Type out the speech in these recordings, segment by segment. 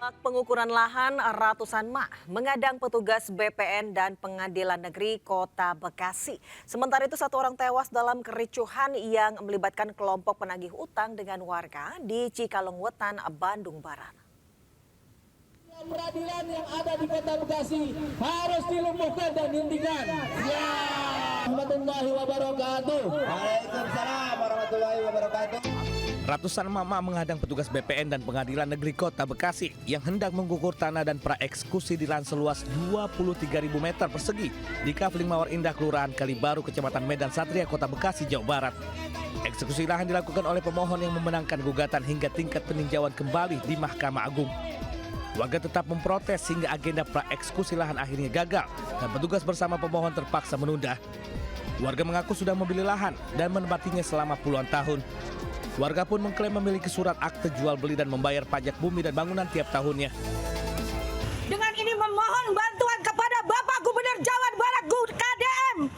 Pengukuran lahan ratusan mak mengadang petugas BPN dan Pengadilan Negeri Kota Bekasi. Sementara itu satu orang tewas dalam kericuhan yang melibatkan kelompok penagih utang dengan warga di Cikalong Wetan, Bandung Barat. Peradilan yang ada di Kota Bekasi harus dilumpuhkan dan dihentikan. Ya. Warahmatullahi wabarakatuh. Waalaikumsalam warahmatullahi wabarakatuh. Ratusan emak-emak menghadang petugas BPN dan Pengadilan Negeri Kota Bekasi yang hendak mengukur tanah dan praeksekusi di lahan seluas 23.000 meter persegi di Kafling Mawar Indah, Kelurahan Kalibaru, Kecamatan Medan Satria, Kota Bekasi, Jawa Barat. Eksekusi lahan dilakukan oleh pemohon yang memenangkan gugatan hingga tingkat peninjauan kembali di Mahkamah Agung. Warga tetap memprotes hingga agenda praeksekusi lahan akhirnya gagal dan petugas bersama pemohon terpaksa menunda. Warga mengaku sudah membeli lahan dan menempatinya selama puluhan tahun. Warga pun mengklaim memiliki surat akte jual beli dan membayar pajak bumi dan bangunan tiap tahunnya. Dengan ini memohon bantuan kepada Bapak Gubernur Jawa Barat KDM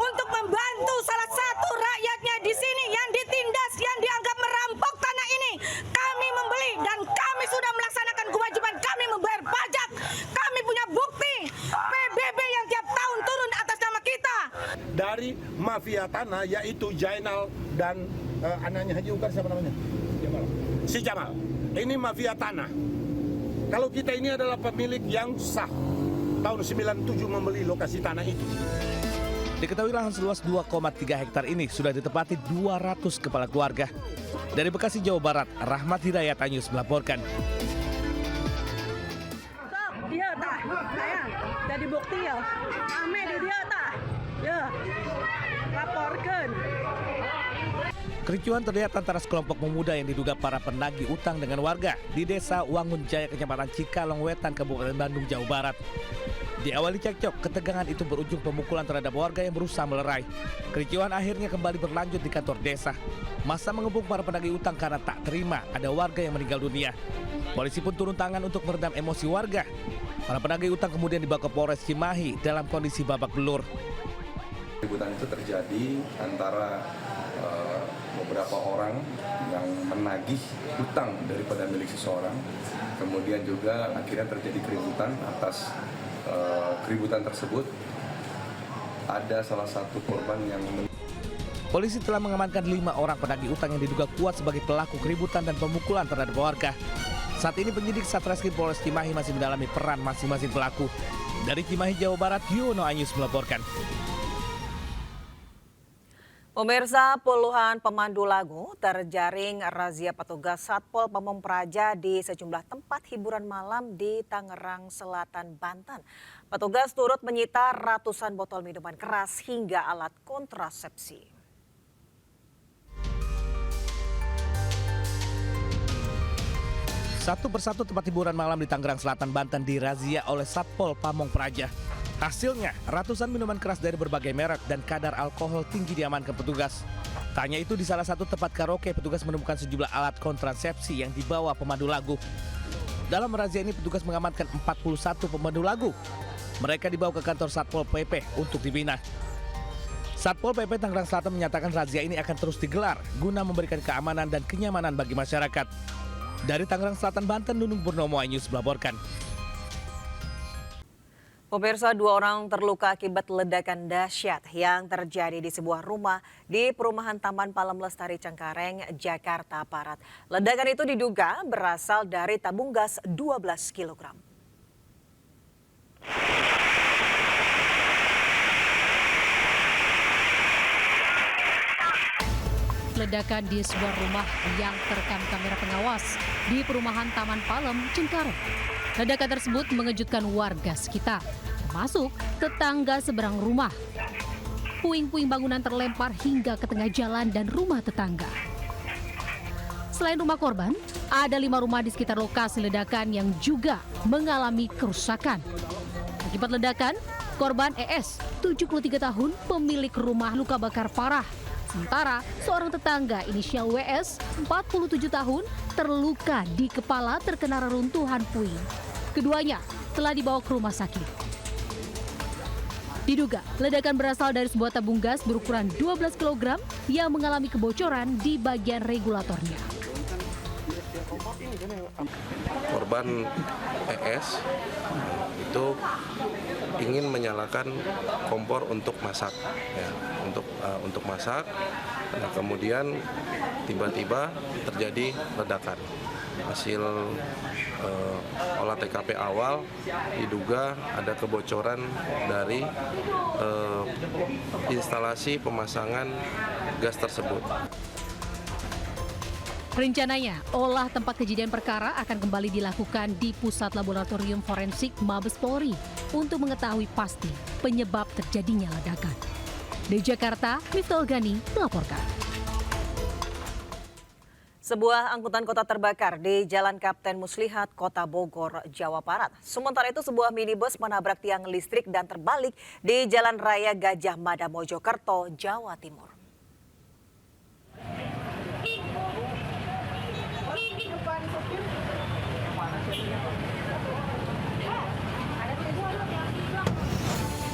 untuk membantu salah satu rakyatnya di sini yang ditindas, yang dianggap merampok tanah ini. Kami membeli dan kami sudah melaksanakan kewajiban kami membayar pajak. Kami punya bukti PBB yang tiap tahun turun atas nama kita. Dari mafia tanah yaitu Jainal dan anaknya Haji Ukar, siapa namanya? Si Jamal. Ini mafia tanah. Kalau kita ini adalah pemilik yang sah. Tahun 97 membeli lokasi tanah itu. Diketahui lahan seluas 2,3 hektar ini sudah ditempati 200 kepala keluarga. Dari Bekasi, Jawa Barat, Rahmat Hidayat Anyus melaporkan. Dia tak, sayang, jadi bukti ya. Ame dia tak, ya, laporkan. Kericuhan terlihat antara sekelompok pemuda yang diduga para penagih utang dengan warga di Desa Wangun Jaya, Kecamatan Cikalong Wetan, Kabupaten Bandung, Jawa Barat. Diawali cekcok, ketegangan itu berujung pemukulan terhadap warga yang berusaha melerai. Kericuhan akhirnya kembali berlanjut di kantor desa. Massa mengebuk para penagih utang karena tak terima ada warga yang meninggal dunia. Polisi pun turun tangan untuk meredam emosi warga. Para penagih utang kemudian dibawa ke Polres Cimahi dalam kondisi babak belur. Keributan itu terjadi antara beberapa orang yang menagih utang daripada milik seseorang. Kemudian juga akhirnya terjadi keributan. Atas keributan tersebut ada salah satu korban yang Polisi telah mengamankan 5 orang penagih utang yang diduga kuat sebagai pelaku keributan dan pemukulan terhadap warga. Saat ini penyidik Satreskrim Polres Cimahi masih mendalami peran masing-masing pelaku. Dari Cimahi, Jawa Barat, Yono Anyus melaporkan. Pemirsa, puluhan pemandu lagu terjaring razia petugas Satpol Pamong Praja di sejumlah tempat hiburan malam di Tangerang Selatan, Banten. Petugas turut menyita ratusan botol minuman keras hingga alat kontrasepsi. Satu persatu tempat hiburan malam di Tangerang Selatan, Banten dirazia oleh Satpol Pamong Praja. Hasilnya, ratusan minuman keras dari berbagai merek dan kadar alkohol tinggi diamankan petugas. Tak hanya itu, di salah satu tempat karaoke, petugas menemukan sejumlah alat kontrasepsi yang dibawa pemandu lagu. Dalam razia ini, petugas mengamankan 41 pemandu lagu. Mereka dibawa ke kantor Satpol PP untuk dibina. Satpol PP Tangerang Selatan menyatakan razia ini akan terus digelar guna memberikan keamanan dan kenyamanan bagi masyarakat. Dari Tangerang Selatan, Banten, Nunung Purnomo Anyus melaporkan. Pemirsa, 2 orang terluka akibat ledakan dahsyat yang terjadi di sebuah rumah di perumahan Taman Palem Lestari, Cengkareng, Jakarta Barat. Ledakan itu diduga berasal dari tabung gas 12 kg. Ledakan di sebuah rumah yang terekam kamera pengawas di perumahan Taman Palem, Cengkareng. Ledakan tersebut mengejutkan warga sekitar, termasuk tetangga seberang rumah. Puing-puing bangunan terlempar hingga ke tengah jalan dan rumah tetangga. Selain rumah korban, ada 5 rumah di sekitar lokasi ledakan yang juga mengalami kerusakan. Akibat ledakan, korban ES, 73 tahun, pemilik rumah luka bakar parah. Sementara seorang tetangga inisial WS, 47 tahun, terluka di kepala terkena reruntuhan puing. Keduanya telah dibawa ke rumah sakit. Diduga ledakan berasal dari sebuah tabung gas berukuran 12 kg yang mengalami kebocoran di bagian regulatornya. Korban ES itu ingin menyalakan kompor untuk masak, ya, untuk masak. Nah, kemudian tiba-tiba terjadi ledakan. Hasil olah TKP awal diduga ada kebocoran dari instalasi pemasangan gas tersebut. Rencananya, olah tempat kejadian perkara akan kembali dilakukan di Pusat Laboratorium Forensik Mabes Polri untuk mengetahui pasti penyebab terjadinya ledakan. Dari Jakarta, Miftah Gani melaporkan. Sebuah angkutan kota terbakar di Jalan Kapten Muslihat, Kota Bogor, Jawa Barat. Sementara itu sebuah minibus menabrak tiang listrik dan terbalik di Jalan Raya Gajah Mada, Mojokerto, Jawa Timur.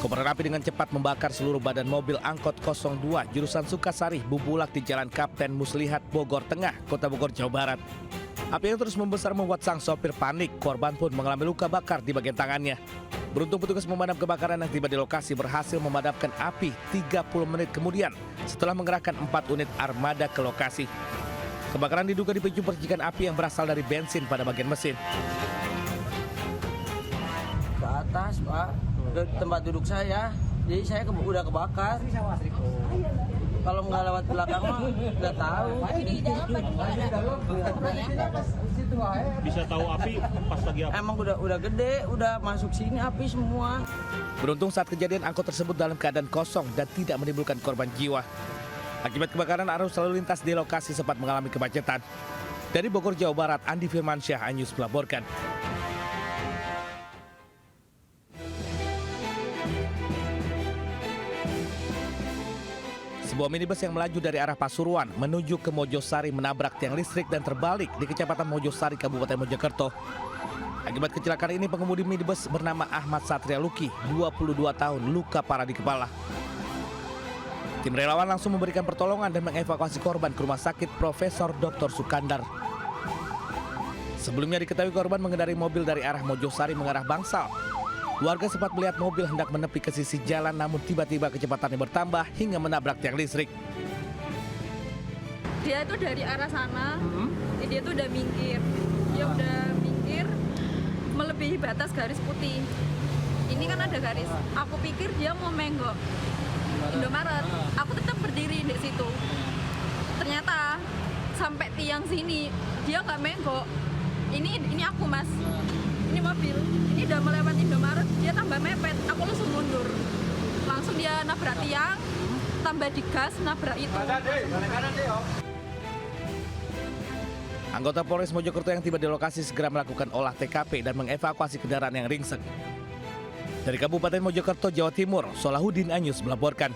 Kobaran api dengan cepat membakar seluruh badan mobil angkot 02 jurusan Sukasari Bubulak di Jalan Kapten Muslihat, Bogor Tengah, Kota Bogor, Jawa Barat. Api yang terus membesar membuat sang sopir panik. Korban pun mengalami luka bakar di bagian tangannya. Beruntung petugas pemadam kebakaran yang tiba di lokasi berhasil memadamkan api 30 menit kemudian setelah mengerahkan 4 unit armada ke lokasi. Kebakaran diduga dipicu percikan api yang berasal dari bensin pada bagian mesin. Ke atas, Pak, ke tempat duduk saya. Jadi saya udah kebakar. Kalau nggak lewat belakang mah nggak tahu. Bisa tahu api pas lagi apa? Emang udah gede, udah masuk sini api semua. Beruntung saat kejadian angkot tersebut dalam keadaan kosong dan tidak menimbulkan korban jiwa. Akibat kebakaran, arus lalu lintas di lokasi sempat mengalami kemacetan. Dari Bogor, Jawa Barat, Andi Firmansyah, Anyus melaporkan. Sebuah minibus yang melaju dari arah Pasuruan menuju ke Mojosari menabrak tiang listrik dan terbalik di Kecamatan Mojosari, Kabupaten Mojokerto. Akibat kecelakaan ini, pengemudi minibus bernama Ahmad Satria Luki, 22 tahun, luka parah di kepala. Tim relawan langsung memberikan pertolongan dan mengevakuasi korban ke Rumah Sakit Profesor Dr. Sukandar. Sebelumnya diketahui korban mengendarai mobil dari arah Mojosari mengarah Bangsal. Warga sempat melihat mobil hendak menepi ke sisi jalan, namun tiba-tiba kecepatannya bertambah hingga menabrak tiang listrik. Dia itu dari arah sana, dia itu udah minggir. Dia udah minggir melebihi batas garis putih. Ini kan ada garis. Aku pikir dia mau menggok Indomaret. Aku tetap berdiri di situ. Ternyata sampai tiang sini dia nggak menggok. Ini aku, Mas. Ini mobil. Ini udah melewati Indomaret, dia tambah mepet. Aku langsung mundur. Langsung dia nabrak tiang, tambah digas, nabrak itu. Anggota Polres Mojokerto yang tiba di lokasi segera melakukan olah TKP dan mengevakuasi kendaraan yang ringsek. Dari Kabupaten Mojokerto, Jawa Timur, Solahuddin Anyus melaporkan.